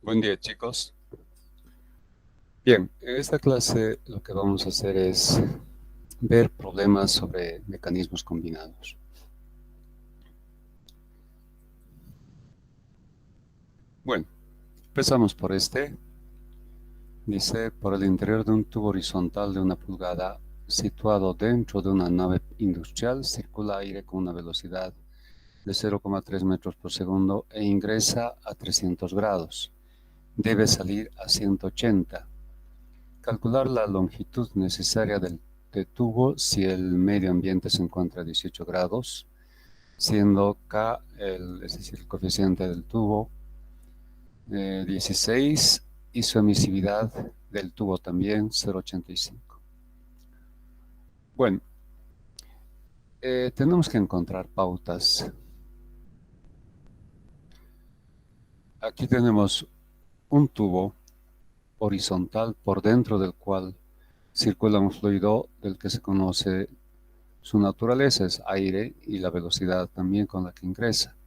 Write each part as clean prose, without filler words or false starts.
Buen día, chicos. Bien, en esta clase lo que vamos a hacer es ver problemas sobre mecanismos combinados. Bueno, empezamos por este. Dice, por el interior de un tubo horizontal de 1 pulgada, situado dentro de una nave industrial, circula aire con una velocidad de 0,3 metros por segundo e ingresa a 300 grados. Debe salir a 180. Calcular la longitud necesaria del tubo si el medio ambiente se encuentra a 18 grados, siendo K, es decir, el coeficiente del tubo, 16 y su emisividad del tubo también 0,85. Bueno, tenemos que encontrar pautas. Aquí tenemos un tubo horizontal por dentro del cual circula un fluido del que se conoce su naturaleza, es aire, y la velocidad también con la que ingresa,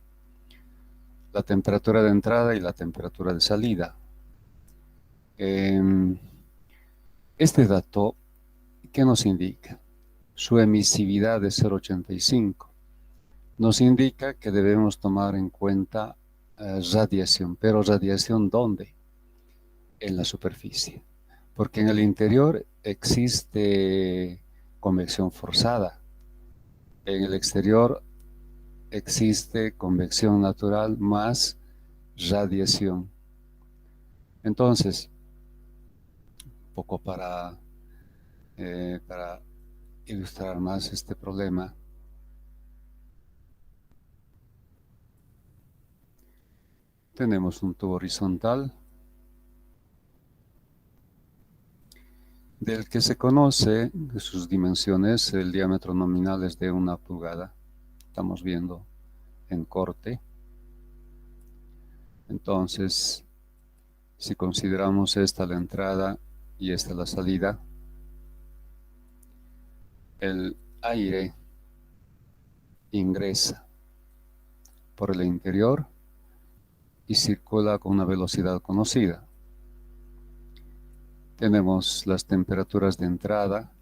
la temperatura de entrada y la temperatura de salida. Este dato, ¿qué nos indica? Su emisividad de 0,85. Nos indica que debemos tomar en cuenta radiación, pero ¿radiación dónde? En la superficie. Porque en el interior existe convección forzada. En el exterior existe convección natural más radiación. Entonces, un poco para ilustrar más este problema, tenemos un tubo horizontal del que se conoce sus dimensiones, el diámetro nominal es de 1 pulgada. Estamos viendo en corte. Entonces, si consideramos esta la entrada y esta la salida, el aire ingresa por el interior y circula con una velocidad conocida. Tenemos las temperaturas de entrada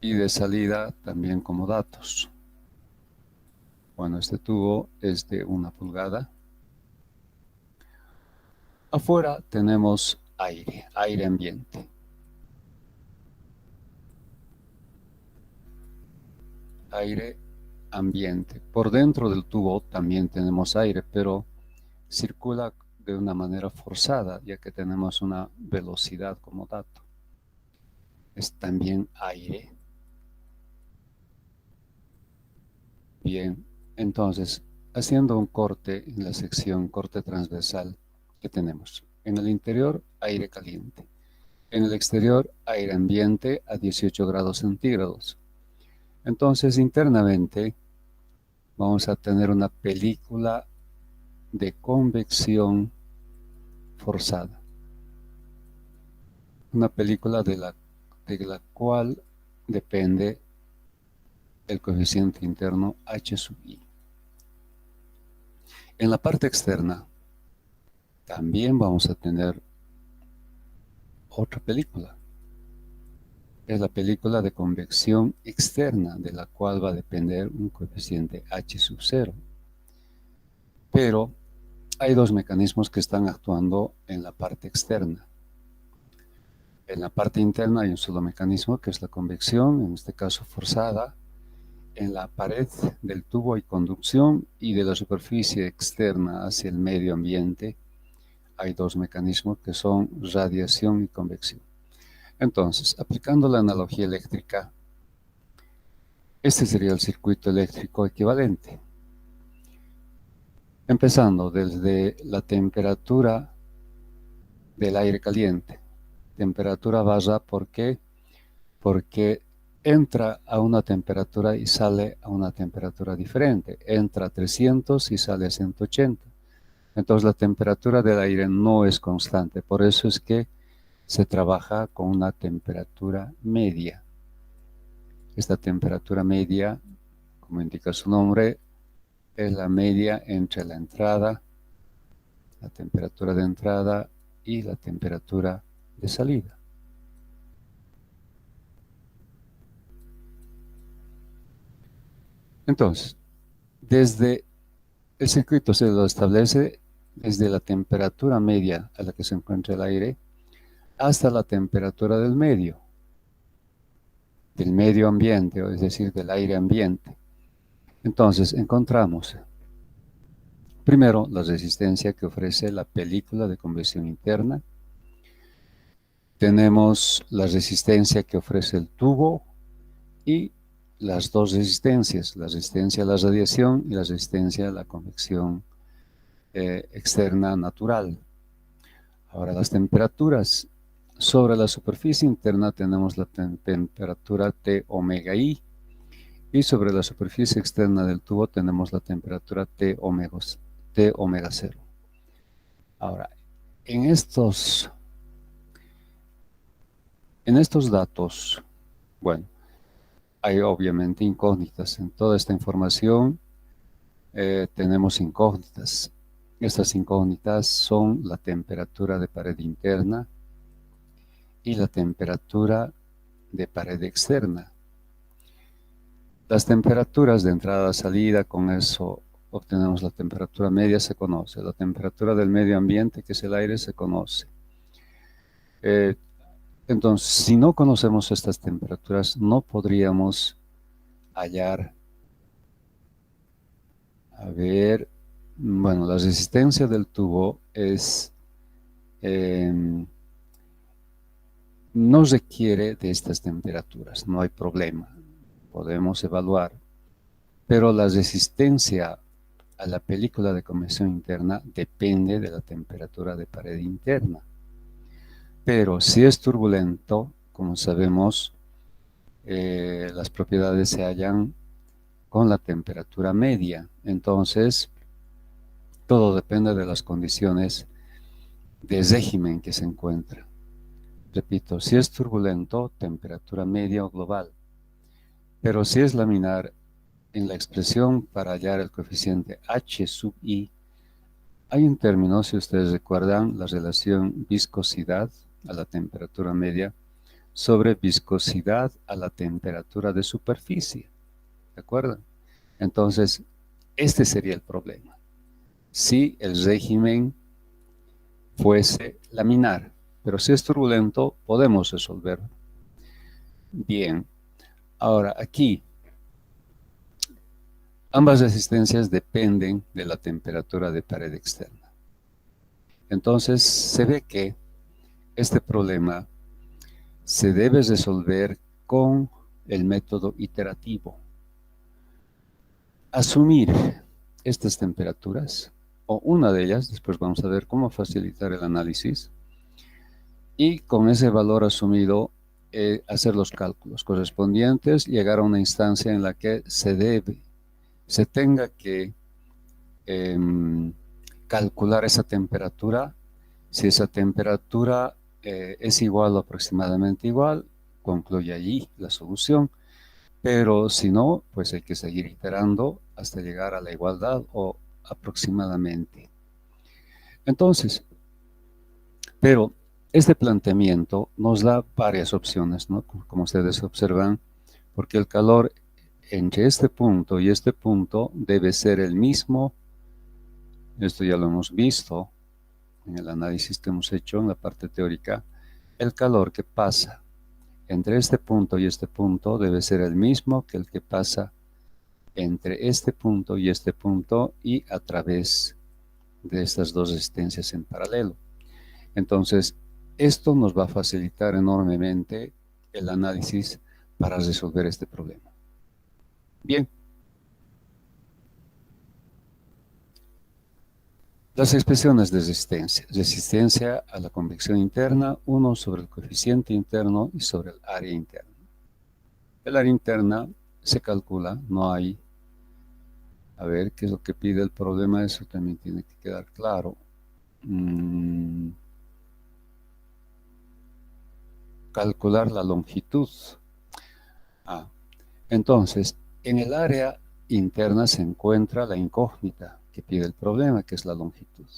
y de salida también como datos. Bueno, este tubo es de 1 pulgada. Afuera tenemos aire ambiente. Aire ambiente. Por dentro del tubo también tenemos aire, pero circula de una manera forzada, ya que tenemos una velocidad como dato. Es también aire. Bien, entonces, haciendo un corte en la sección corte transversal que tenemos. En el interior, aire caliente. En el exterior, aire ambiente a 18 grados centígrados. Entonces, internamente, vamos a tener una película de convección forzada. Una película de la cual depende el coeficiente interno H sub I. En la parte externa también vamos a tener otra película. Es la película de convección externa, de la cual va a depender un coeficiente H sub 0. Pero hay dos mecanismos que están actuando en la parte externa. En la parte interna hay un solo mecanismo, que es la convección, en este caso forzada. En la pared del tubo hay conducción, y de la superficie externa hacia el medio ambiente hay dos mecanismos que son radiación y convección. Entonces, aplicando la analogía eléctrica, este sería el circuito eléctrico equivalente. Empezando desde la temperatura del aire caliente. Temperatura baja, ¿por qué? Porque entra a una temperatura y sale a una temperatura diferente. Entra a 300 y sale a 180. Entonces la temperatura del aire no es constante. Por eso es que se trabaja con una temperatura media. Esta temperatura media, como indica su nombre, es la media entre la entrada la temperatura de entrada y la temperatura de salida. Entonces, desde el circuito se lo establece desde la temperatura media a la que se encuentra el aire hasta la temperatura del medio ambiente, es decir, del aire ambiente. Entonces, encontramos primero la resistencia que ofrece la película de convección interna. Tenemos la resistencia que ofrece el tubo y las dos resistencias, la resistencia a la radiación y la resistencia a la convección externa natural. Ahora, las temperaturas. Sobre la superficie interna tenemos la temperatura T omega I y sobre la superficie externa del tubo tenemos la temperatura T omega 0. Ahora, en estos datos, bueno, hay obviamente incógnitas. En toda esta información tenemos incógnitas. Estas incógnitas son la temperatura de pared interna y la temperatura de pared externa. Las temperaturas de entrada-salida, con eso obtenemos la temperatura media, se conoce. La temperatura del medio ambiente, que es el aire, se conoce. Entonces, si no conocemos estas temperaturas, no podríamos hallar, bueno, la resistencia del tubo es, no requiere de estas temperaturas, no hay problema, podemos evaluar, pero la resistencia a la película de convección interna depende de la temperatura de pared interna. Pero si es turbulento, como sabemos, las propiedades se hallan con la temperatura media. Entonces, todo depende de las condiciones de régimen que se encuentra. Repito, si es turbulento, temperatura media o global. Pero si es laminar, en la expresión para hallar el coeficiente H sub I, hay un término, si ustedes recuerdan, la relación viscosidad a la temperatura media sobre viscosidad a la temperatura de superficie. ¿De acuerdo? Entonces, este sería el problema. Si el régimen fuese laminar, pero si es turbulento, podemos resolverlo. Bien, ahora aquí, ambas resistencias dependen de la temperatura de pared externa. Entonces, se ve que este problema se debe resolver con el método iterativo. Asumir estas temperaturas, o una de ellas, después vamos a ver cómo facilitar el análisis, y con ese valor asumido hacer los cálculos correspondientes, llegar a una instancia en la que se tenga que calcular esa temperatura. Si esa temperatura es igual o aproximadamente igual, concluye allí la solución. Pero si no, pues hay que seguir iterando hasta llegar a la igualdad o aproximadamente. Entonces, pero este planteamiento nos da varias opciones, ¿no? Como ustedes observan, porque el calor entre este punto y este punto debe ser el mismo. Esto ya lo hemos visto en el análisis que hemos hecho en la parte teórica. El calor que pasa entre este punto y este punto debe ser el mismo que el que pasa entre este punto y a través de estas dos resistencias en paralelo. Entonces, esto nos va a facilitar enormemente el análisis para resolver este problema. Bien. Las expresiones de resistencia. Resistencia a la convección interna, 1 sobre el coeficiente interno y sobre el área interna. El área interna se calcula, no hay. A ver, ¿qué es lo que pide el problema? Eso también tiene que quedar claro. Calcular la longitud. Entonces, en el área interna se encuentra la incógnita que pide el problema, que es la longitud.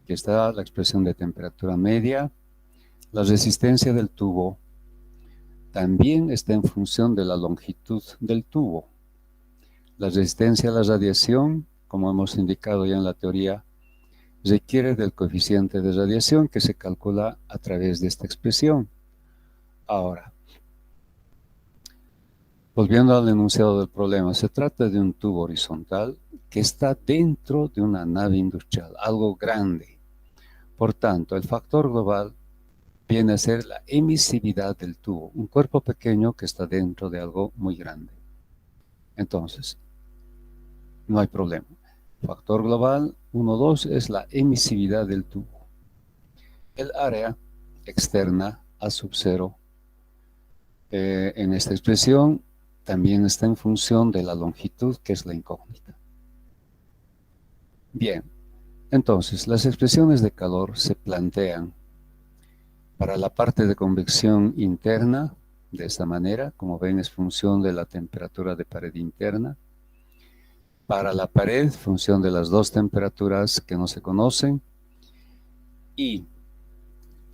Aquí está la expresión de temperatura media. La resistencia del tubo también está en función de la longitud del tubo. La resistencia a la radiación, como hemos indicado ya en la teoría, requiere del coeficiente de radiación que se calcula a través de esta expresión. Ahora, volviendo al enunciado del problema, se trata de un tubo horizontal que está dentro de una nave industrial, algo grande. Por tanto, el factor global viene a ser la emisividad del tubo, un cuerpo pequeño que está dentro de algo muy grande. Entonces, no hay problema. Factor global 1,2 es la emisividad del tubo. El área externa a sub 0 en esta expresión también está en función de la longitud, que es la incógnita. Bien, entonces las expresiones de calor se plantean para la parte de convección interna, de esta manera, como ven es función de la temperatura de pared interna. Para la pared, función de las dos temperaturas que no se conocen. Y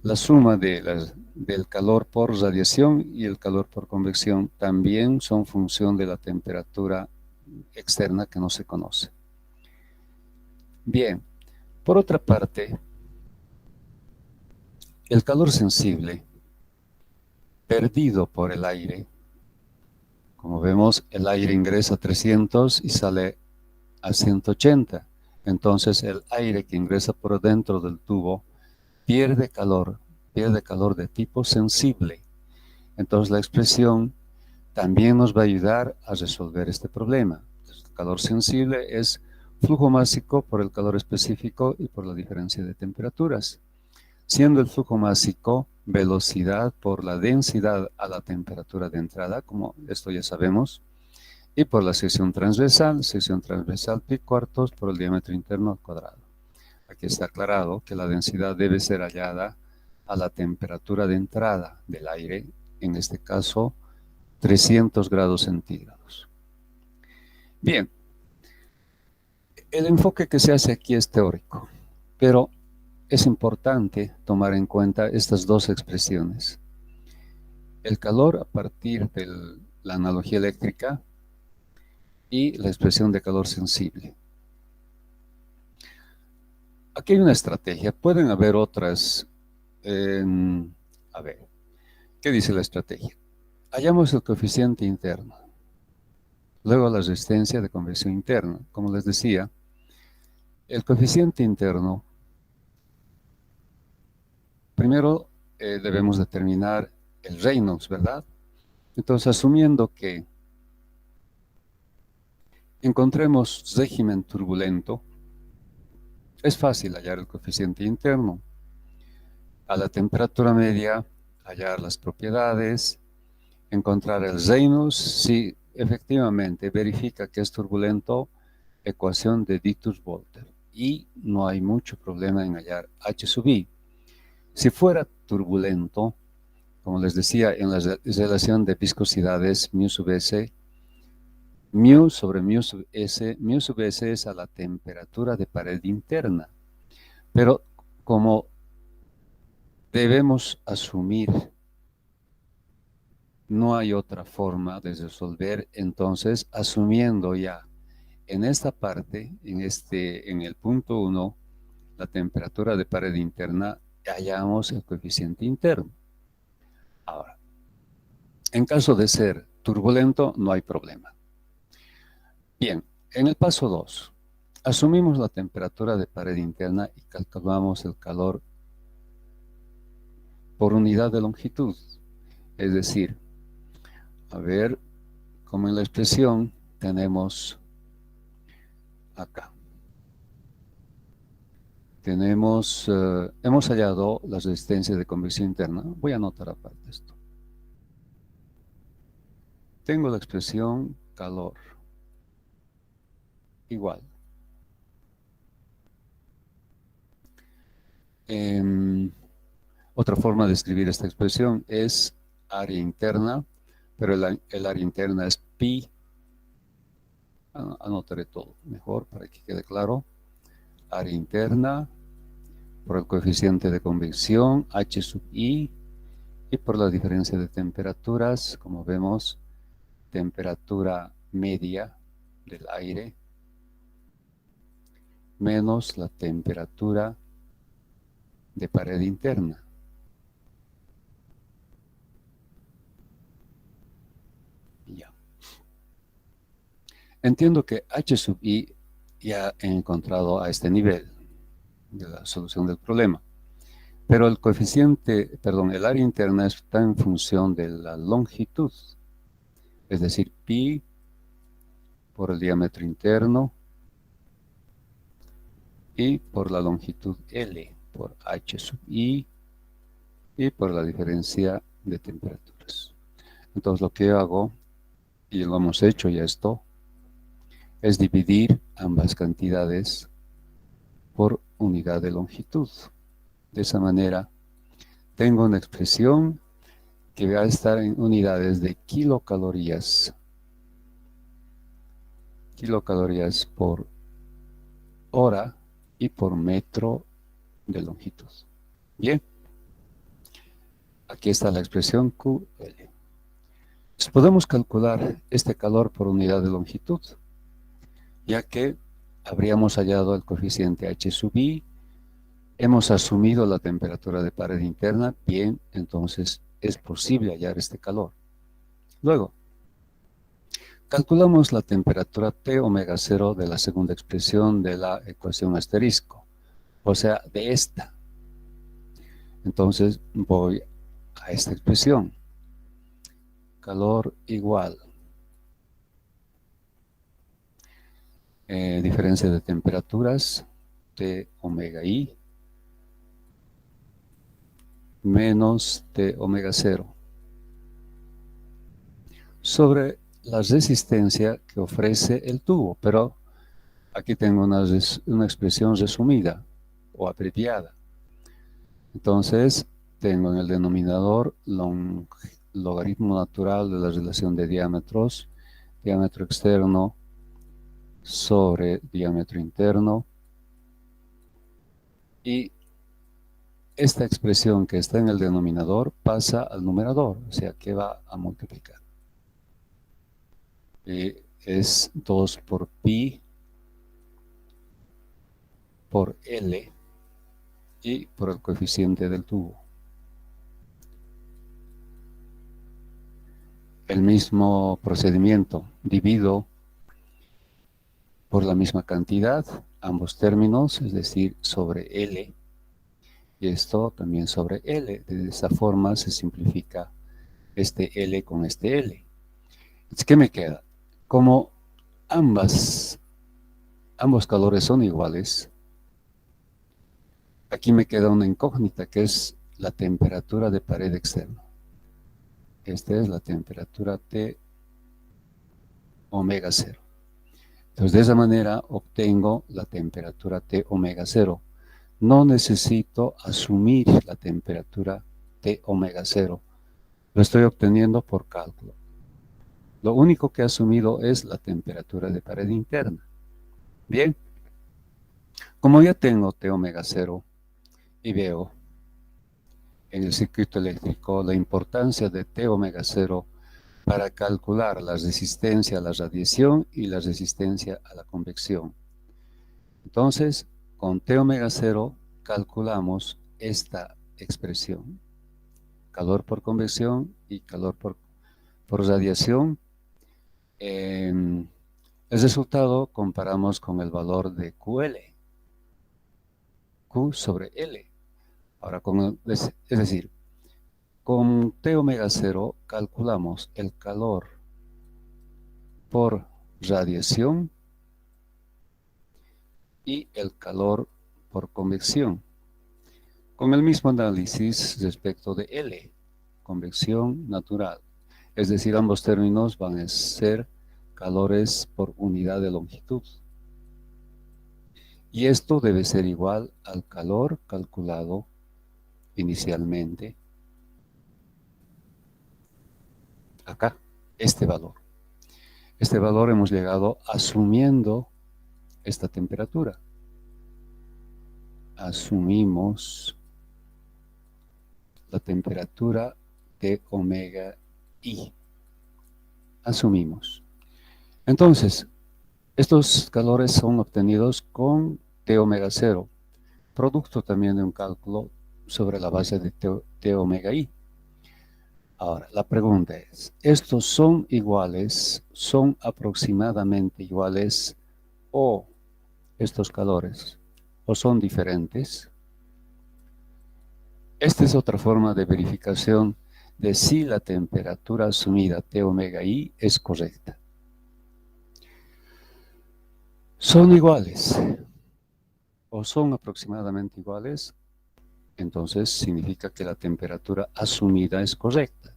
la suma del calor por radiación y el calor por convección también son función de la temperatura externa que no se conoce. Bien, por otra parte, el calor sensible perdido por el aire, como vemos, el aire ingresa a 300 y sale a 180. Entonces el aire que ingresa por dentro del tubo pierde calor de tipo sensible. Entonces la expresión también nos va a ayudar a resolver este problema. El calor sensible es flujo másico por el calor específico y por la diferencia de temperaturas. Siendo el flujo másico velocidad por la densidad a la temperatura de entrada, como esto ya sabemos, y por la sección transversal pi cuartos por el diámetro interno al cuadrado. Aquí está aclarado que la densidad debe ser hallada a la temperatura de entrada del aire, en este caso 300 grados centígrados. Bien, el enfoque que se hace aquí es teórico, pero es importante tomar en cuenta estas dos expresiones. El calor a partir de la analogía eléctrica y la expresión de calor sensible. Aquí hay una estrategia, pueden haber otras. A ver, ¿qué dice la estrategia? Hallamos el coeficiente interno, luego la resistencia de convección interna. Como les decía, el coeficiente interno, primero debemos determinar el Reynolds, ¿verdad? Entonces, asumiendo que encontremos régimen turbulento, es fácil hallar el coeficiente interno. A la temperatura media, hallar las propiedades, encontrar el Reynolds, si efectivamente verifica que es turbulento, ecuación de Dittus-Volter. Y no hay mucho problema en hallar H sub I. Si fuera turbulento, como les decía, en la relación de viscosidades, mu sub S, mu sobre mu sub S es a la temperatura de pared interna. Pero como debemos asumir, no hay otra forma de resolver, entonces, asumiendo ya en esta parte, en el punto 1, la temperatura de pared interna, hallamos el coeficiente interno. Ahora, en caso de ser turbulento, no hay problema. Bien, en el paso 2, asumimos la temperatura de pared interna y calculamos el calor por unidad de longitud. Es decir, a ver, como en la expresión tenemos acá. Hemos hallado la resistencia de convección interna. Voy a anotar aparte esto. Tengo la expresión calor igual. Otra forma de escribir esta expresión es área interna, pero el área interna es pi. Anotaré todo mejor para que quede claro. Área interna por el coeficiente de convección, H sub I, y por la diferencia de temperaturas, como vemos, temperatura media del aire menos la temperatura de pared interna. Ya. Entiendo que H sub I ya he encontrado a este nivel de la solución del problema. Pero el coeficiente, perdón, el área interna está en función de la longitud, es decir, pi por el diámetro interno y por la longitud L por H sub I y por la diferencia de temperaturas. Entonces lo que yo hago, y lo hemos hecho ya esto, es dividir ambas cantidades por unidad de longitud. De esa manera tengo una expresión que va a estar en unidades de kilocalorías por hora y por metro de longitud. Bien, aquí está la expresión QL. Entonces, podemos calcular este calor por unidad de longitud, ya que habríamos hallado el coeficiente H sub I, hemos asumido la temperatura de pared interna, bien, entonces es posible hallar este calor. Luego, calculamos la temperatura T omega 0 de la segunda expresión de la ecuación asterisco, o sea, de esta. Entonces voy a esta expresión. Calor igual. Diferencia de temperaturas, T omega I, menos T omega 0. Sobre la resistencia que ofrece el tubo, pero aquí tengo una expresión resumida o abreviada. Entonces, tengo en el denominador logaritmo natural de la relación de diámetros, diámetro externo sobre diámetro interno, y esta expresión que está en el denominador pasa al numerador, o sea que va a multiplicar. Y es 2 por pi por L y por el coeficiente del tubo. El mismo procedimiento, divido por la misma cantidad ambos términos, es decir, sobre L, y esto también sobre L. De esta forma se simplifica este L con este L. Entonces, ¿qué me queda? Como ambos calores son iguales, aquí me queda una incógnita que es la temperatura de pared externa. Esta es la temperatura T omega 0. Entonces, de esa manera obtengo la temperatura T omega 0. No necesito asumir la temperatura T omega 0. Lo estoy obteniendo por cálculo. Lo único que he asumido es la temperatura de pared interna. Bien, como ya tengo T omega 0 y veo en el circuito eléctrico la importancia de T omega 0 para calcular la resistencia a la radiación y la resistencia a la convección. Entonces, con T omega 0 calculamos esta expresión, calor por convección y calor por radiación. El resultado comparamos con el valor de QL, Q sobre L. Ahora, es decir, con T omega 0 calculamos el calor por radiación y el calor por convección, con el mismo análisis respecto de L, convección natural. Es decir, ambos términos van a ser calores por unidad de longitud. Y esto debe ser igual al calor calculado inicialmente acá, este valor. Este valor hemos llegado asumiendo esta temperatura. asumimos la temperatura de omega I. Asumimos. Entonces, estos calores son obtenidos con T omega 0, producto también de un cálculo sobre la base de T omega I. Ahora, la pregunta es, ¿estos son iguales, son aproximadamente iguales o estos calores o son diferentes? Esta es otra forma de verificación de si la temperatura asumida T omega I es correcta. ¿Son iguales o son aproximadamente iguales? Entonces significa que la temperatura asumida es correcta.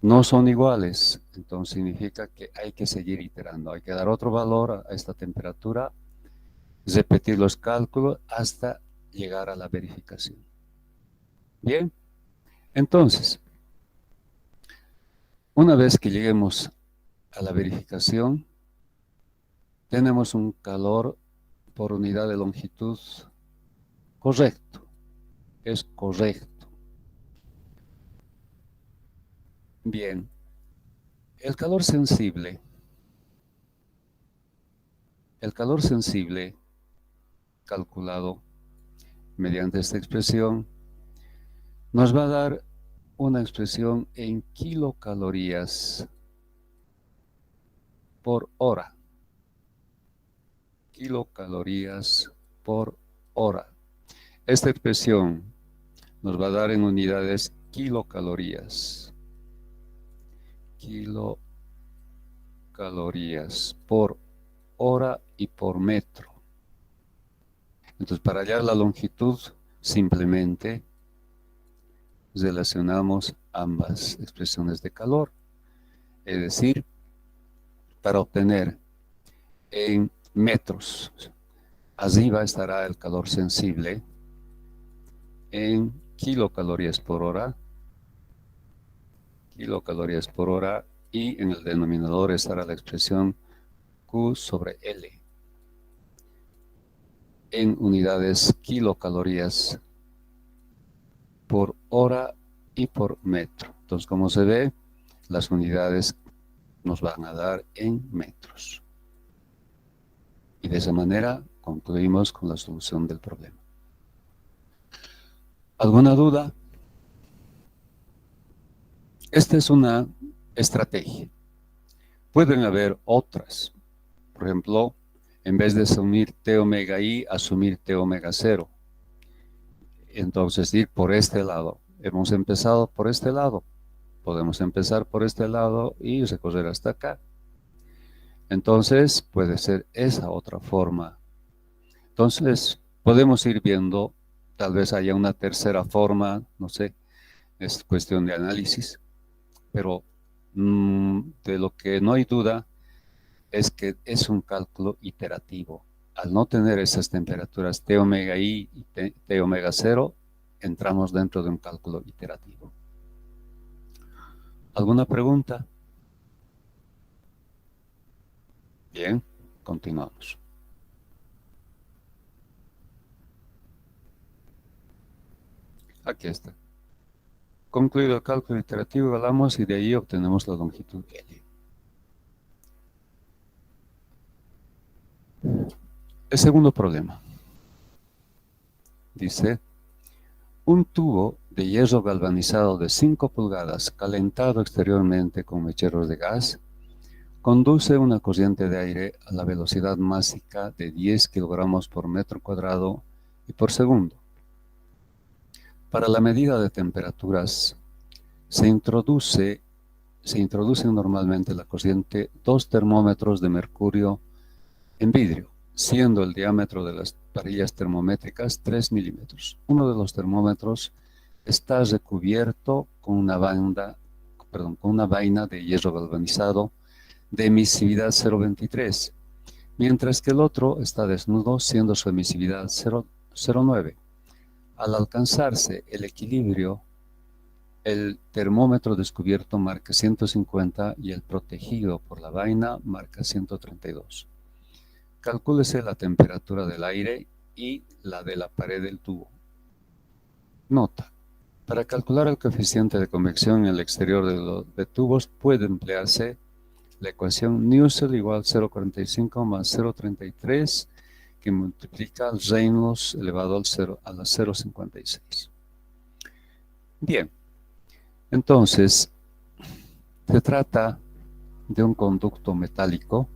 No son iguales, entonces significa que hay que seguir iterando, hay que dar otro valor a esta temperatura, repetir los cálculos hasta llegar a la verificación. Bien, entonces, una vez que lleguemos a la verificación, tenemos un calor por unidad de longitud correcto, es correcto. Bien, el calor sensible calculado mediante esta expresión nos va a dar una expresión en kilocalorías por hora. Kilocalorías por hora. Esta expresión nos va a dar en unidades kilocalorías. Kilocalorías por hora y por metro. Entonces, para hallar la longitud, simplemente relacionamos ambas expresiones de calor. Es decir, para obtener en metros, arriba estará el calor sensible en kilocalorías por hora, y en el denominador estará la expresión Q sobre L en unidades kilocalorías por hora y por metro. Entonces, como se ve, las unidades nos van a dar en metros. Y de esa manera concluimos con la solución del problema. ¿Alguna duda? Esta es una estrategia. Pueden haber otras. Por ejemplo, en vez de asumir T omega I, asumir T omega 0. Entonces ir por este lado. Hemos empezado por este lado. Podemos empezar por este lado y recorrer hasta acá. Entonces puede ser esa otra forma. Entonces podemos ir viendo, tal vez haya una tercera forma, no sé, es cuestión de análisis, pero de lo que no hay duda es que es un cálculo iterativo. Al no tener esas temperaturas T omega I y T omega 0, entramos dentro de un cálculo iterativo. ¿Alguna pregunta? Bien, continuamos. Aquí está. Concluido el cálculo iterativo, evaluamos y de ahí obtenemos la longitud L. El segundo problema. Dice, un tubo de hierro galvanizado de 5 pulgadas calentado exteriormente con mecheros de gas conduce una corriente de aire a la velocidad máxima de 10 kilogramos por metro cuadrado y por segundo. Para la medida de temperaturas se introducen normalmente la corriente 2 termómetros de mercurio en vidrio, siendo el diámetro de las varillas termométricas 3 milímetros. Uno de los termómetros está recubierto con una vaina de hierro galvanizado de emisividad 0,23, mientras que el otro está desnudo, siendo su emisividad 0,09. Al alcanzarse el equilibrio, el termómetro descubierto marca 150 y el protegido por la vaina marca 132. Calcúlese la temperatura del aire y la de la pared del tubo. Nota: para calcular el coeficiente de convección en el exterior de los tubos puede emplearse la ecuación Nusselt igual 0,45 más 0,33 que multiplica al Reynolds elevado al 0 a la 0,56. Bien, entonces se trata de un conducto metálico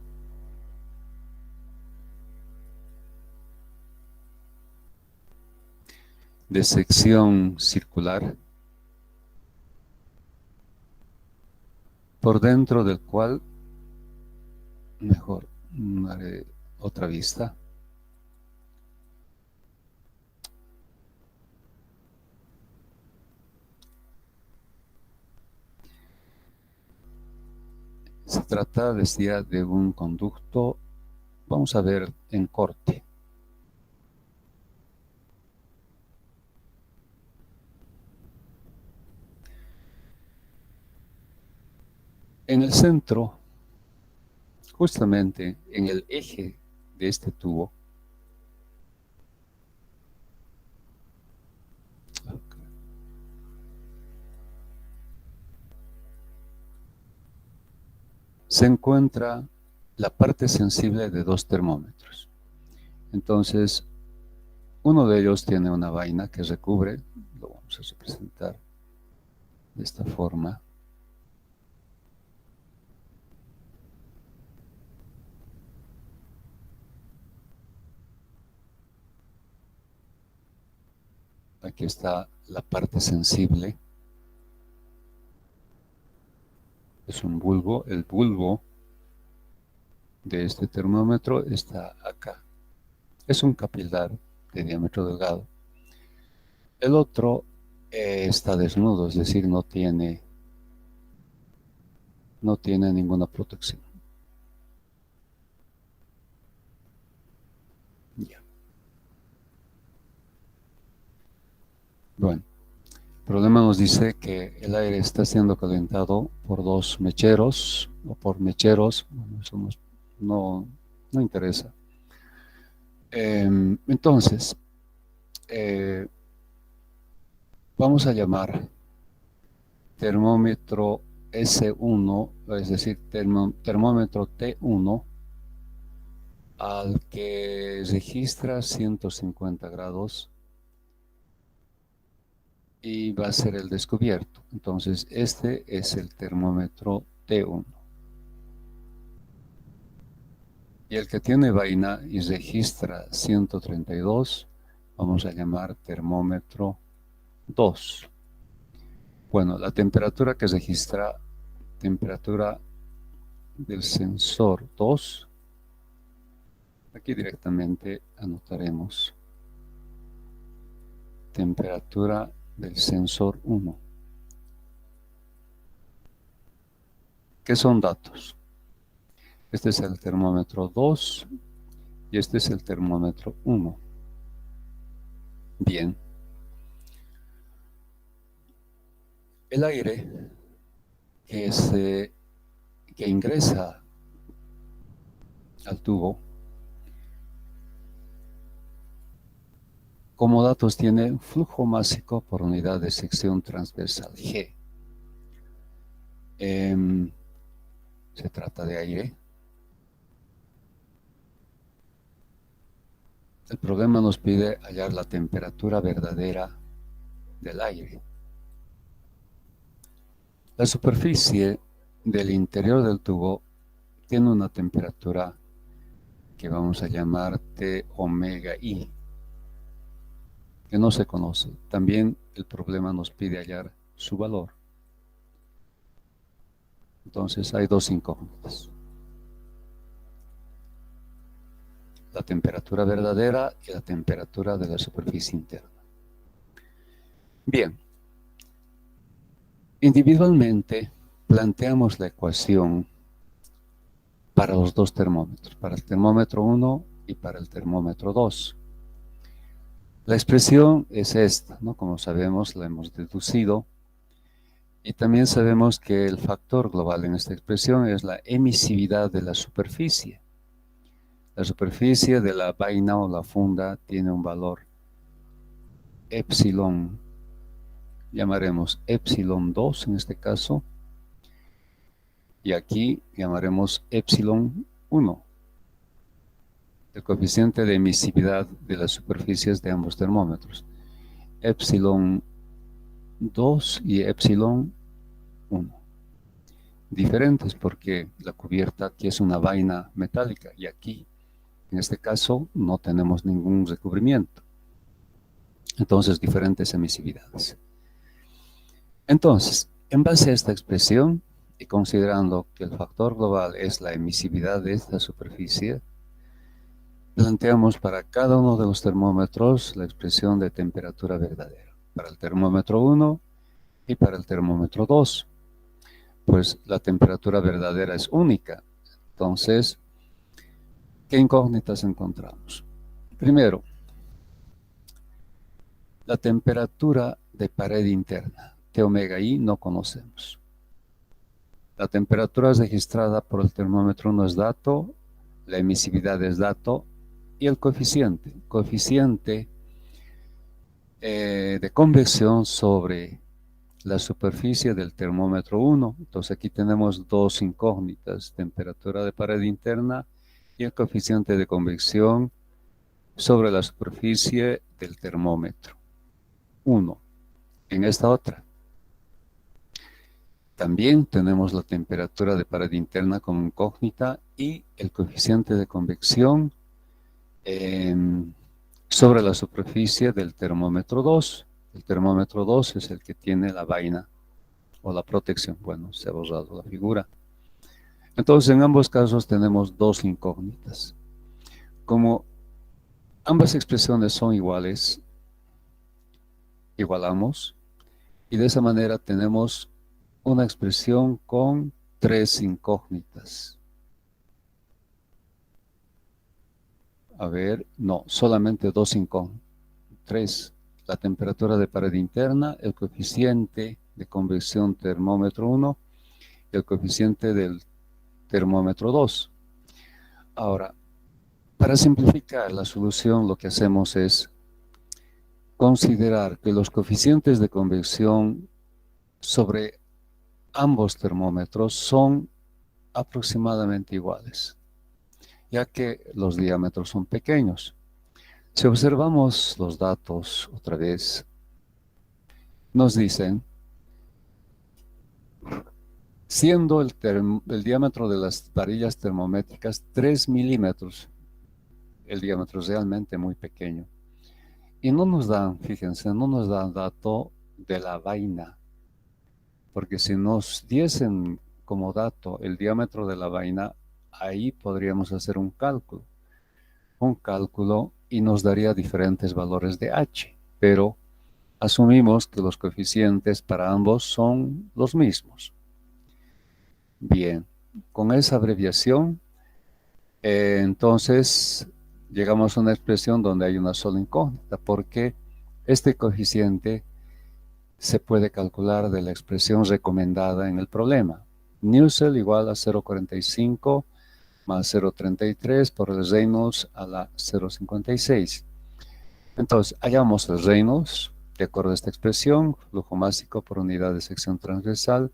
de sección circular, por dentro del cual, mejor, haré otra vista. Se trata, decía, de un conducto, vamos a ver, en corte. En el centro, justamente en el eje de este tubo, se encuentra la parte sensible de dos termómetros. Entonces, uno de ellos tiene una vaina que recubre, lo vamos a representar de esta forma. Aquí está la parte sensible. Es un bulbo. El bulbo de este termómetro está acá. Es un capilar de diámetro delgado. El otro está desnudo, es decir, no tiene ninguna protección. Ya. Bueno, el problema nos dice que el aire está siendo calentado por dos mecheros o por mecheros. Bueno, eso no interesa. Entonces, vamos a llamar termómetro S1, es decir, termómetro T1, al que registra 150 grados y va a ser el descubierto. Entonces, este es el termómetro T1. Y el que tiene vaina y registra 132, vamos a llamar termómetro 2. Bueno, la temperatura que registra, temperatura del sensor 2, aquí directamente anotaremos temperatura del sensor 1. ¿Qué son datos? Este es el termómetro 2 y este es el termómetro 1. Bien. El aire que ingresa al tubo, como datos tiene flujo másico por unidad de sección transversal G. Se trata de aire. El problema nos pide hallar la temperatura verdadera del aire. La superficie del interior del tubo tiene una temperatura que vamos a llamar T omega I, que no se conoce. También el problema nos pide hallar su valor. Entonces hay dos incógnitas: la temperatura verdadera y la temperatura de la superficie interna. Bien, individualmente planteamos la ecuación para los dos termómetros, para el termómetro 1 y para el termómetro 2. La expresión es esta, ¿no? Como sabemos, la hemos deducido. Y también sabemos que el factor global en esta expresión es la emisividad de la superficie. La superficie de la vaina o la funda tiene un valor epsilon, llamaremos epsilon 2 en este caso, y aquí llamaremos epsilon 1, el coeficiente de emisividad de las superficies de ambos termómetros. Epsilon 2 y epsilon 1. Diferentes porque la cubierta aquí es una vaina metálica y aquí, en este caso, no tenemos ningún recubrimiento. Entonces, diferentes emisividades. Entonces, en base a esta expresión y considerando que el factor global es la emisividad de esta superficie, planteamos para cada uno de los termómetros la expresión de temperatura verdadera. Para el termómetro 1 y para el termómetro 2. Pues la temperatura verdadera es única. Entonces, ¿qué incógnitas encontramos? Primero, la temperatura de pared interna. T omega I no conocemos. La temperatura registrada por el termómetro 1 es dato, la emisividad es dato, y el coeficiente de convección sobre la superficie del termómetro 1. Entonces aquí tenemos dos incógnitas, temperatura de pared interna y el coeficiente de convección sobre la superficie del termómetro 1. En esta otra también tenemos la temperatura de pared interna como incógnita y el coeficiente de convección sobre la superficie del termómetro 2. El termómetro 2 es el que tiene la vaina o la protección. Bueno, se ha borrado la figura. Entonces, en ambos casos tenemos dos incógnitas. Como ambas expresiones son iguales, igualamos, y de esa manera tenemos una expresión con tres incógnitas. A ver, no, solamente dos incógnitas. Tres. La temperatura de pared interna, el coeficiente de convección termómetro 1 y el coeficiente del termómetro 2. Ahora, para simplificar la solución, lo que hacemos es considerar que los coeficientes de convección sobre ambos termómetros son aproximadamente iguales, ya que los diámetros son pequeños. Si observamos los datos otra vez, nos dicen, siendo el diámetro de las varillas termométricas 3 milímetros, el diámetro es realmente muy pequeño. Y no nos dan, fíjense, no nos dan dato de la vaina, porque si nos diesen como dato el diámetro de la vaina, ahí podríamos hacer un cálculo y nos daría diferentes valores de H, pero asumimos que los coeficientes para ambos son los mismos. Bien, con esa abreviación, entonces llegamos a una expresión donde hay una sola incógnita, porque este coeficiente se puede calcular de la expresión recomendada en el problema. Nusselt igual a 0,45 más 0,33 por el Reynolds a la 0,56. Entonces, hallamos el Reynolds, de acuerdo a esta expresión, flujo másico por unidad de sección transversal,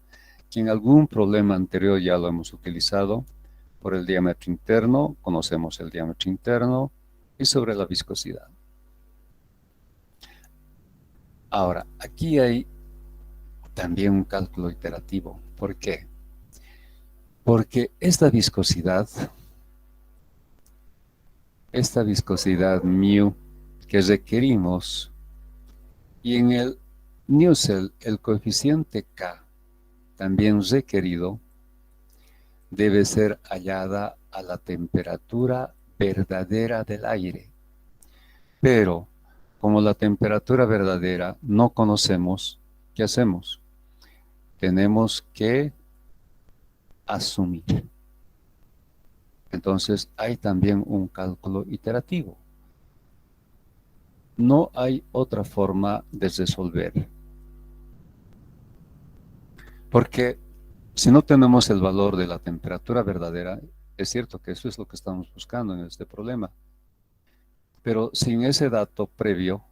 que en algún problema anterior ya lo hemos utilizado. Por el diámetro interno, conocemos el diámetro interno, y sobre la viscosidad. Ahora, aquí hay también un cálculo iterativo. ¿Por qué? Porque esta viscosidad mu que requerimos, y en el Nusselt el coeficiente K también requerido, debe ser hallada a la temperatura verdadera del aire. Pero, como la temperatura verdadera no conocemos, ¿qué hacemos? Tenemos que asumir. Entonces, hay también un cálculo iterativo. No hay otra forma de resolver. Porque si no tenemos el valor de la temperatura verdadera, Es cierto que eso es lo que estamos buscando en este problema, pero sin ese dato previo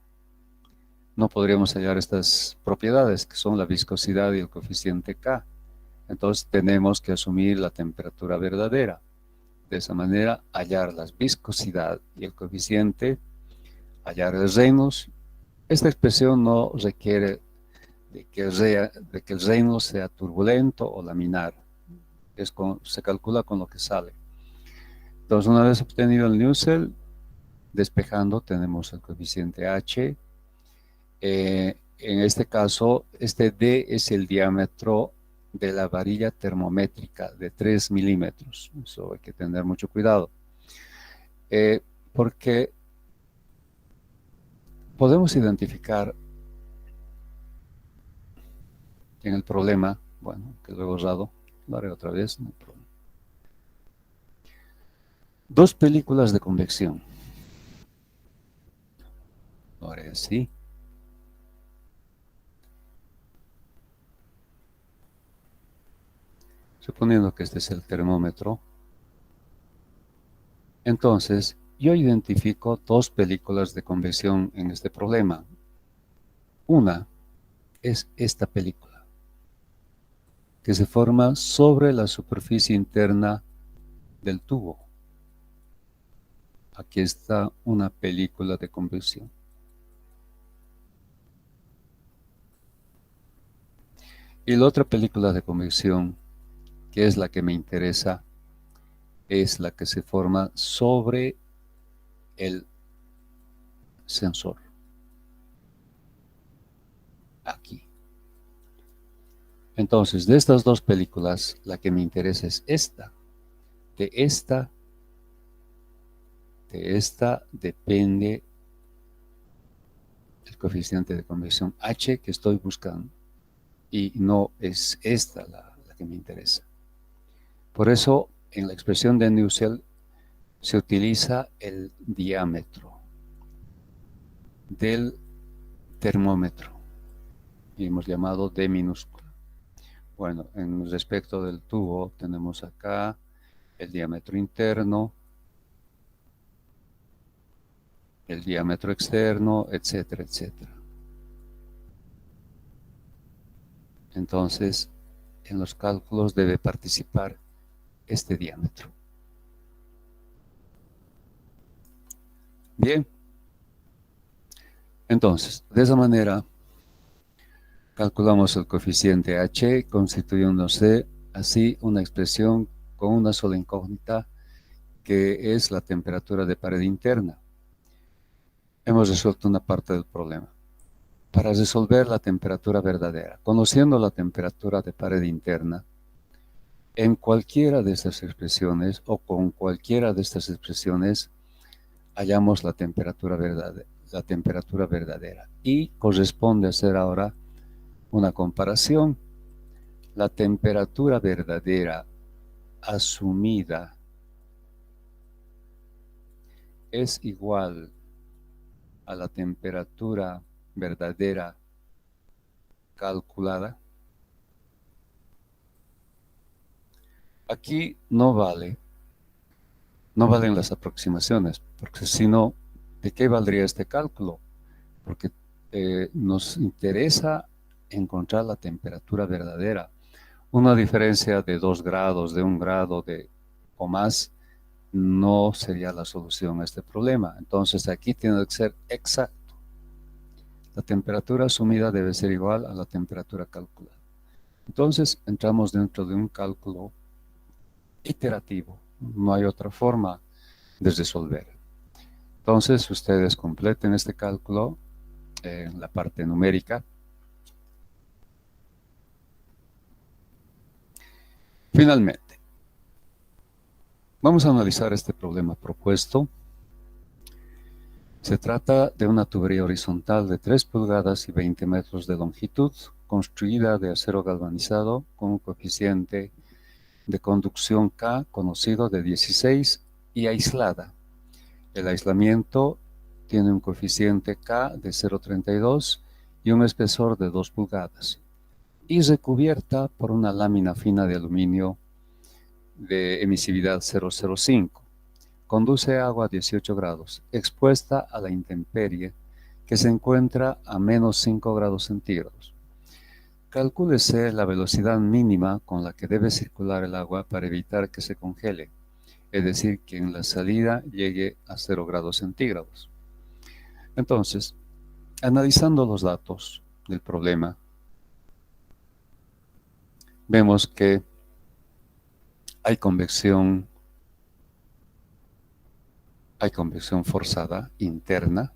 no podríamos hallar estas propiedades que son la viscosidad y el coeficiente K. Entonces tenemos que asumir la temperatura verdadera. De esa manera hallar la viscosidad y el coeficiente, hallar el Reynolds. Esta expresión no requiere de que el Reynolds sea turbulento o laminar. Se calcula con lo que sale. Entonces, una vez obtenido el Nusselt, despejando, tenemos el coeficiente H. En este caso, este D es el diámetro de la varilla termométrica de 3 milímetros. Eso hay que tener mucho cuidado. Porque podemos identificar en el problema, bueno, que lo he borrado, lo haré otra vez, no hay problema. Dos películas de convección. Lo haré así. Suponiendo que este es el termómetro. Entonces, yo identifico dos películas de convección en este problema. Una es esta película, que se forma sobre la superficie interna del tubo. Aquí está una película de convección. Y la otra película de convección, que es la que me interesa, es la que se forma sobre el sensor. Aquí. Entonces, de estas dos películas, la que me interesa es esta. De esta depende el coeficiente de convección H que estoy buscando. Y no es esta la que me interesa. Por eso, en la expresión de Nusselt se utiliza el diámetro del termómetro y hemos llamado D minúscula. Bueno, en respecto del tubo tenemos acá el diámetro interno, el diámetro externo, etcétera, etcétera. Entonces, en los cálculos debe participar este diámetro. Bien. Entonces, de esa manera, calculamos el coeficiente H, constituyéndose así una expresión con una sola incógnita, que es la temperatura de pared interna. Hemos resuelto una parte del problema. Para resolver la temperatura verdadera, conociendo la temperatura de pared interna, en cualquiera de estas expresiones o con cualquiera de estas expresiones, hallamos la temperatura verdadera. Y corresponde hacer ahora una comparación. La temperatura verdadera asumida es igual a la temperatura verdadera calculada. Aquí no valen las aproximaciones, porque si no, ¿de qué valdría este cálculo? Porque nos interesa encontrar la temperatura verdadera. Una diferencia de 2 grados, de 1 grado o más, no sería la solución a este problema. Entonces aquí tiene que ser exacto. La temperatura asumida debe ser igual a la temperatura calculada. Entonces entramos dentro de un cálculo iterativo. No hay otra forma de resolver. Entonces ustedes completen este cálculo en la parte numérica. Finalmente, vamos a analizar este problema propuesto. Se trata de una tubería horizontal de 3 pulgadas y 20 metros de longitud, construida de acero galvanizado con un coeficiente de conducción K conocido de 16 y aislada. El aislamiento tiene un coeficiente K de 0,32 y un espesor de 2 pulgadas y recubierta por una lámina fina de aluminio de emisividad 0,05. Conduce agua a 18 grados, expuesta a la intemperie, que se encuentra a menos 5 grados centígrados. Calcúlese la velocidad mínima con la que debe circular el agua para evitar que se congele, es decir, que en la salida llegue a 0 grados centígrados. Entonces, analizando los datos del problema, vemos que hay convección forzada interna,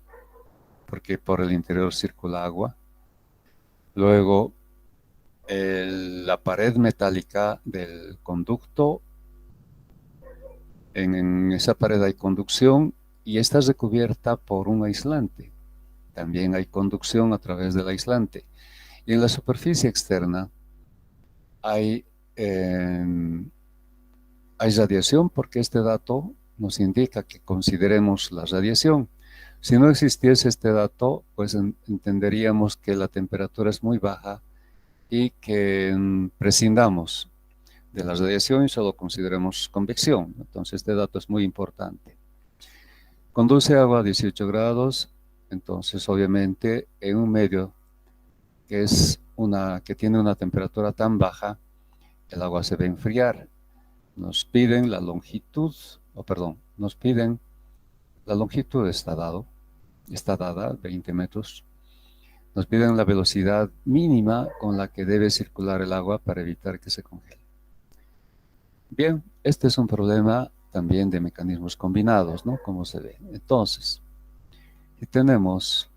porque por el interior circula agua. Luego, la pared metálica del conducto, en esa pared hay conducción y está recubierta por un aislante. También hay conducción a través del aislante. Y en la superficie externa hay radiación, porque este dato nos indica que consideremos la radiación. Si no existiese este dato, pues entenderíamos que la temperatura es muy baja y que prescindamos de la radiación y solo consideremos convección. Entonces este dato es muy importante. Conduce agua a 18 grados, entonces obviamente en un medio que tiene una temperatura tan baja, el agua se va a enfriar. Nos piden la longitud, la longitud está dada, 20 metros. Nos piden la velocidad mínima con la que debe circular el agua para evitar que se congele. Bien, este es un problema también de mecanismos combinados, ¿no? Como se ve. Entonces, si tenemos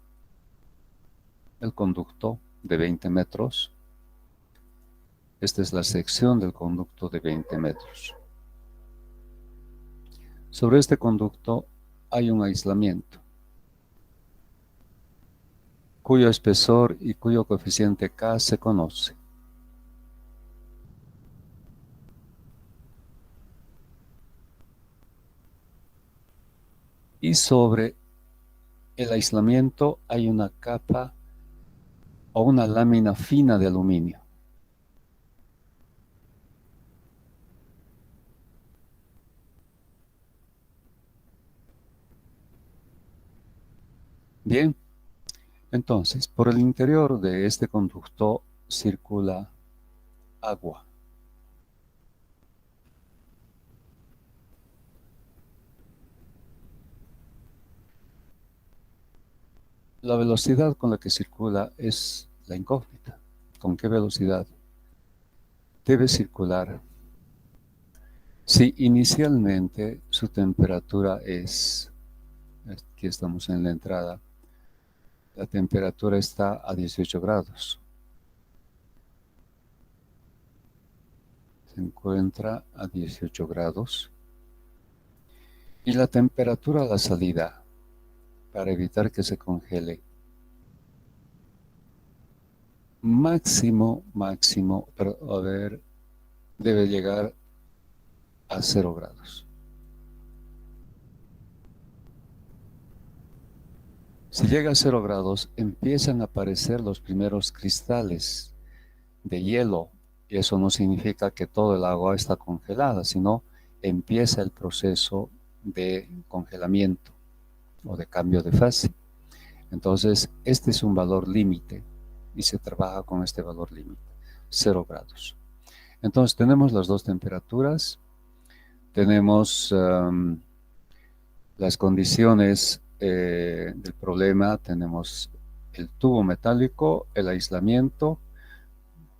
el conducto de 20 metros, esta es la sección del conducto de 20 metros. Sobre este conducto hay un aislamiento, cuyo espesor y cuyo coeficiente K se conoce. Y sobre el aislamiento hay una capa o una lámina fina de aluminio. Bien, entonces, por el interior de este conducto circula agua. La velocidad con la que circula es la incógnita. ¿Con qué velocidad debe circular? Si inicialmente su temperatura es, aquí estamos en la entrada, la temperatura está a 18 grados. Se encuentra a 18 grados. Y la temperatura a la salida, para evitar que se congele, debe llegar a 0 grados. Si llega a 0 grados, empiezan a aparecer los primeros cristales de hielo, y eso no significa que todo el agua está congelada, sino empieza el proceso de congelamiento o de cambio de fase. Entonces, este es un valor límite y se trabaja con este valor límite, 0 grados. Entonces, tenemos las dos temperaturas, tenemos las condiciones del problema, tenemos el tubo metálico, el aislamiento,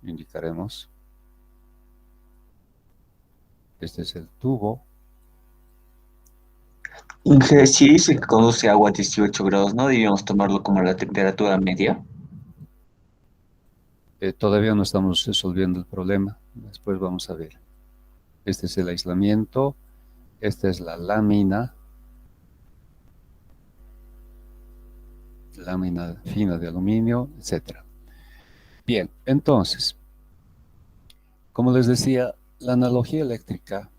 indicaremos. Este es el tubo. Inge, si dice que conduce agua a 18 grados, ¿no deberíamos tomarlo como la temperatura media? Todavía no estamos resolviendo el problema. Después vamos a ver. Este es el aislamiento. Esta es la lámina fina de aluminio, etc. Bien, entonces, como les decía, la analogía eléctrica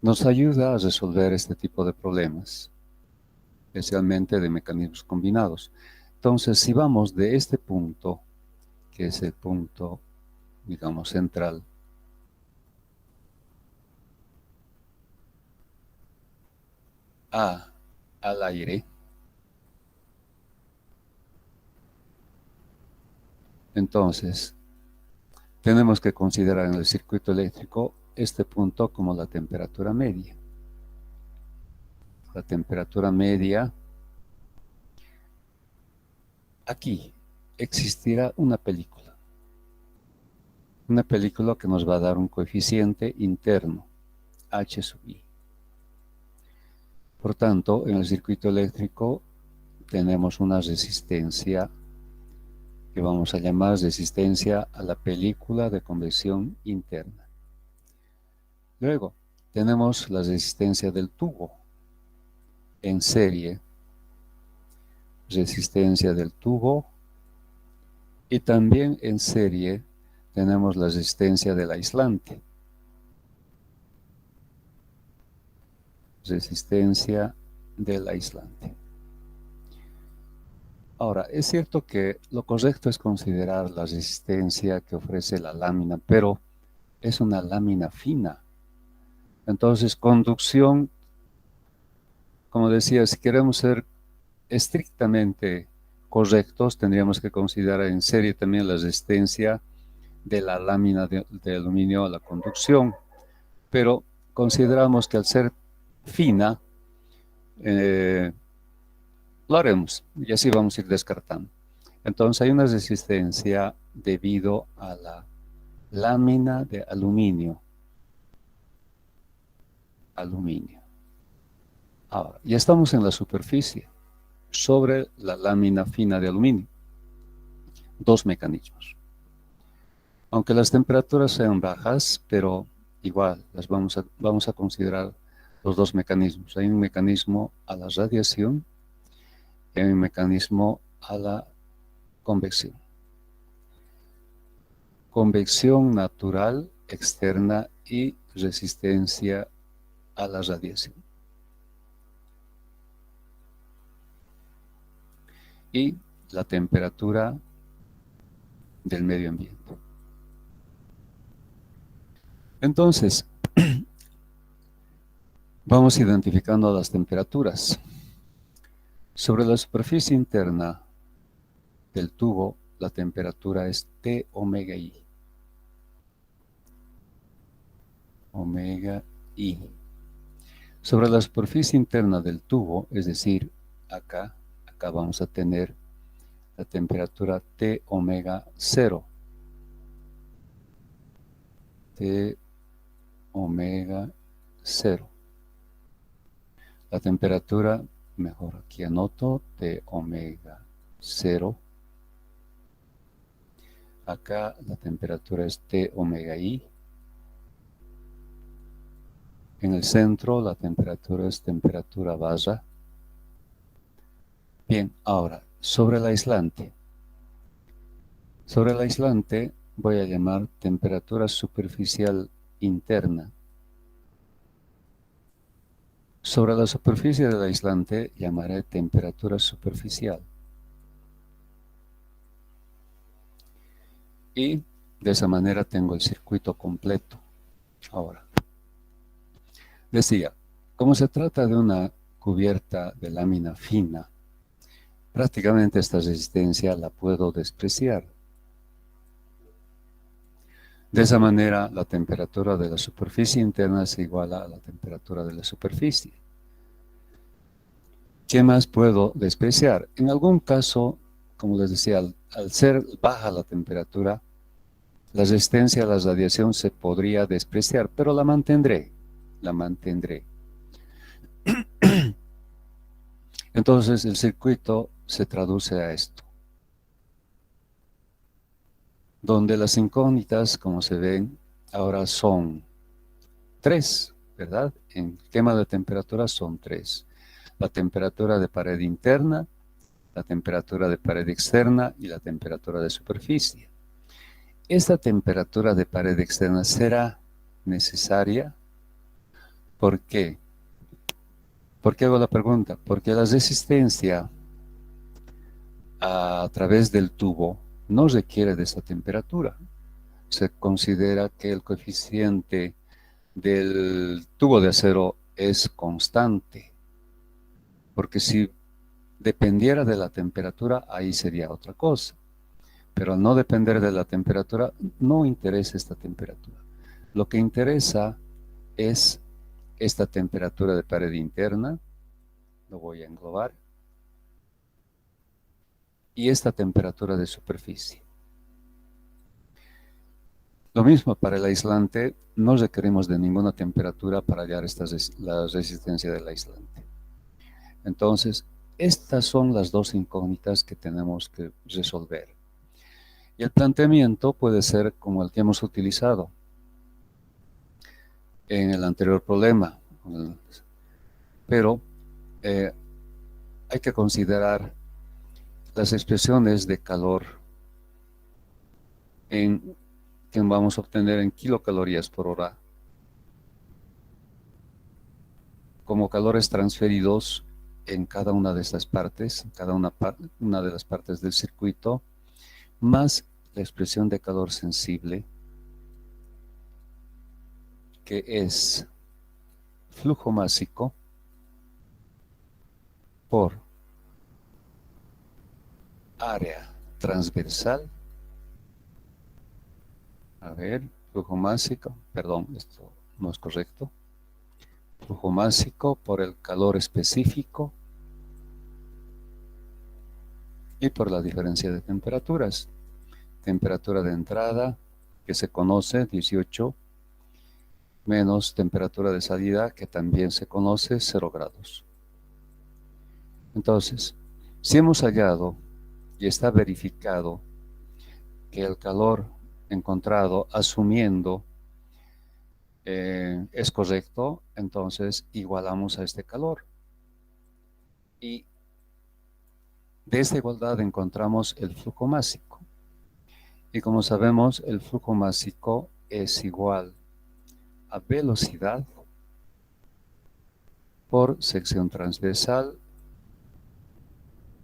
nos ayuda a resolver este tipo de problemas, especialmente de mecanismos combinados. Entonces, si vamos de este punto, que es el punto, digamos, central, al aire, entonces tenemos que considerar en el circuito eléctrico este punto como la temperatura media. La temperatura media, aquí existirá una película que nos va a dar un coeficiente interno, H sub I. Por tanto, en el circuito eléctrico tenemos una resistencia que vamos a llamar resistencia a la película de convección interna. Luego, tenemos la resistencia del tubo en serie, resistencia del tubo, y también en serie tenemos la resistencia del aislante. Resistencia del aislante. Ahora, es cierto que lo correcto es considerar la resistencia que ofrece la lámina, pero es una lámina fina. Entonces, conducción, como decía, si queremos ser estrictamente correctos, tendríamos que considerar en serie también la resistencia de la lámina de aluminio a la conducción, pero consideramos que al ser fina, lo haremos y así vamos a ir descartando. Entonces hay una resistencia debido a la lámina de aluminio. Ahora, ya estamos en la superficie, sobre la lámina fina de aluminio. Dos mecanismos. Aunque las temperaturas sean bajas, pero igual vamos a considerar los dos mecanismos. Hay un mecanismo a la radiación y hay un mecanismo a la convección. Convección natural externa y resistencia a la radiación. Y la temperatura del medio ambiente. Entonces, vamos identificando las temperaturas. Sobre la superficie interna del tubo, la temperatura es T omega I. Omega I. Sobre la superficie interna del tubo, es decir, acá vamos a tener la temperatura T omega 0. T omega 0. La temperatura, mejor aquí anoto, T omega 0. Acá la temperatura es T omega I. En el centro la temperatura es temperatura baja. Bien, ahora, sobre el aislante. Sobre el aislante voy a llamar temperatura superficial interna. Sobre la superficie del aislante llamaré temperatura superficial. Y de esa manera tengo el circuito completo. Ahora, decía, como se trata de una cubierta de lámina fina, prácticamente esta resistencia la puedo despreciar. De esa manera, la temperatura de la superficie interna es igual a la temperatura de la superficie. ¿Qué más puedo despreciar? En algún caso, como les decía, al ser baja la temperatura, la resistencia a la radiación se podría despreciar, pero la mantendré. Entonces, el circuito se traduce a esto, donde las incógnitas, como se ven, ahora son 3, ¿verdad? En esquema de temperatura son 3. La temperatura de pared interna, la temperatura de pared externa y la temperatura de superficie. Esta temperatura de pared externa será necesaria. ¿Por qué? ¿Por qué hago la pregunta? Porque la resistencia a través del tubo no requiere de esa temperatura. Se considera que el coeficiente del tubo de acero es constante. porque si dependiera de la temperatura, ahí sería otra cosa. Pero al no depender de la temperatura, no interesa esta temperatura. Lo que interesa es esta temperatura de pared interna, lo voy a englobar, y esta temperatura de superficie. Lo mismo para el aislante, no requerimos de ninguna temperatura para hallar la resistencia del aislante. Entonces, estas son las dos incógnitas que tenemos que resolver. Y el planteamiento puede ser como el que hemos utilizado en el anterior problema, pero hay que considerar las expresiones de calor que vamos a obtener en kilocalorías por hora como calores transferidos en cada una de estas partes, cada una de las partes del circuito, más la expresión de calor sensible, que es flujo másico por área transversal. A ver, flujo másico, perdón, esto no es correcto. Flujo másico por el calor específico y por la diferencia de temperaturas. Temperatura de entrada, que se conoce, 18, menos temperatura de salida, que también se conoce, 0 grados. Entonces, si hemos hallado y está verificado que el calor encontrado asumiendo es correcto, entonces igualamos a este calor. Y de esta igualdad encontramos el flujo másico. Y como sabemos, el flujo másico es igual a velocidad por sección transversal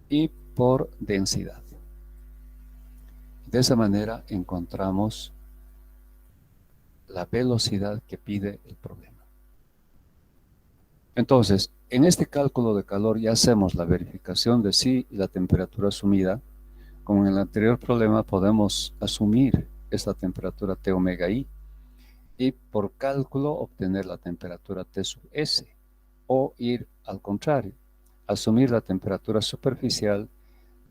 y por densidad. De esa manera encontramos la velocidad que pide el problema. Entonces, en este cálculo de calor ya hacemos la verificación de si la temperatura asumida. Como en el anterior problema, podemos asumir esta temperatura T omega I y por cálculo obtener la temperatura T sub S, o ir al contrario, asumir la temperatura superficial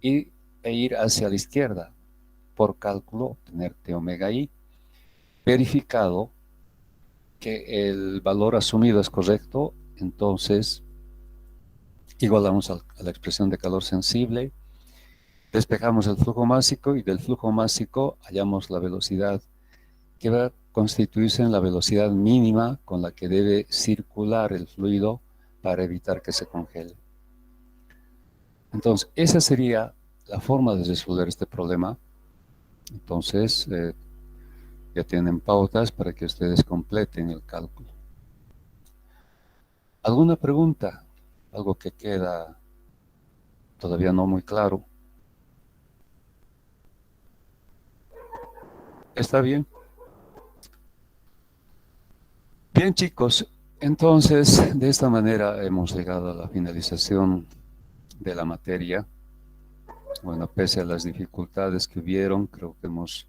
e ir hacia la izquierda, por cálculo obtener T omega I. Verificado que el valor asumido es correcto, entonces igualamos a la expresión de calor sensible, despejamos el flujo másico y del flujo másico hallamos la velocidad que va a constituirse en la velocidad mínima con la que debe circular el fluido para evitar que se congele. Entonces, esa sería la forma de resolver este problema. Entonces, ya tienen pautas para que ustedes completen el cálculo. ¿Alguna pregunta? Algo que queda todavía no muy claro. ¿Está bien? Bien, chicos, entonces de esta manera hemos llegado a la finalización de la materia. Bueno, pese a las dificultades que hubieron, creo que hemos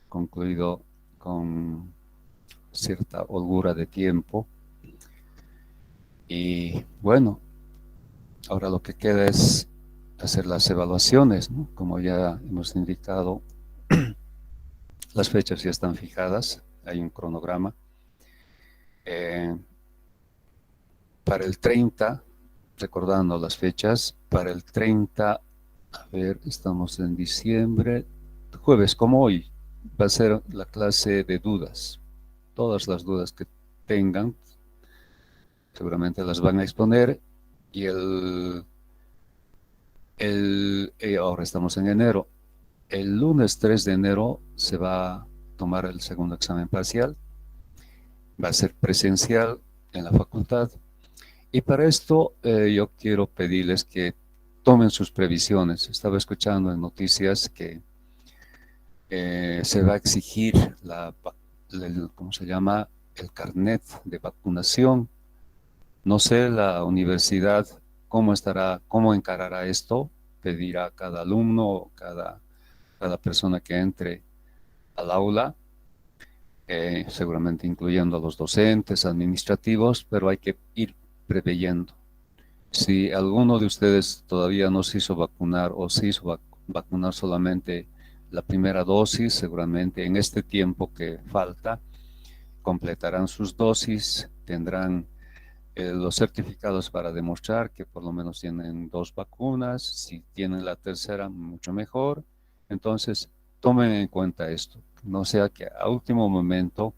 concluido con cierta holgura de tiempo. Y bueno, ahora lo que queda es hacer las evaluaciones, ¿no? Como ya hemos indicado, las fechas ya están fijadas, hay un cronograma. Para el 30, recordando las fechas, para el 30, a ver, estamos en diciembre, jueves como hoy, va a ser la clase de dudas. Todas las dudas que tengan, seguramente las van a exponer, y ahora estamos en enero. El lunes 3 de enero se va a tomar el segundo examen parcial, va a ser presencial en la facultad, y para esto yo quiero pedirles que tomen sus previsiones. Estaba escuchando en noticias que se va a exigir ¿cómo se llama? El carnet de vacunación. No sé la universidad cómo encarará esto, pedirá a cada alumno o cada persona que entre al aula, seguramente incluyendo a los docentes, administrativos, pero hay que ir preveyendo. Si alguno de ustedes todavía no se hizo vacunar o se hizo vacunar solamente la primera dosis, seguramente en este tiempo que falta completarán sus dosis, tendrán los certificados para demostrar que por lo menos tienen 2 vacunas. Si tienen la tercera, mucho mejor. Entonces, tomen en cuenta esto. No sea que a último momento,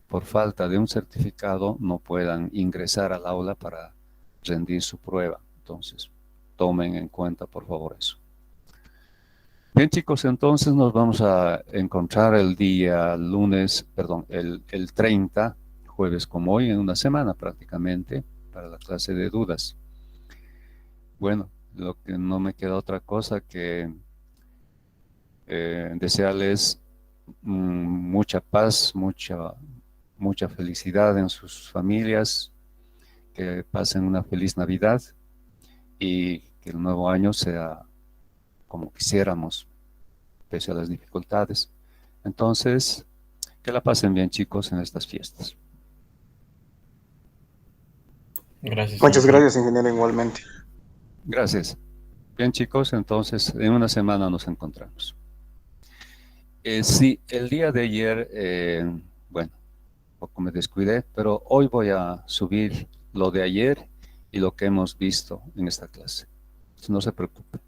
por falta de un certificado, no puedan ingresar al aula para rendir su prueba. Entonces, tomen en cuenta, por favor, eso. Bien, chicos, entonces nos vamos a encontrar el día lunes, perdón, el 30, jueves como hoy, en una semana prácticamente, para la clase de dudas. Bueno, lo que no me queda otra cosa que desearles mucha paz, mucha felicidad en sus familias, que pasen una feliz Navidad y que el nuevo año sea como quisiéramos, pese a las dificultades. Entonces, que la pasen bien, chicos, en estas fiestas. Gracias, Muchas ingeniero. gracias, ingeniero, igualmente. Gracias. Bien, chicos, entonces en una semana nos encontramos. Sí, el día de ayer, bueno, un poco me descuidé, pero hoy voy a subir lo de ayer y lo que hemos visto en esta clase. No se preocupen.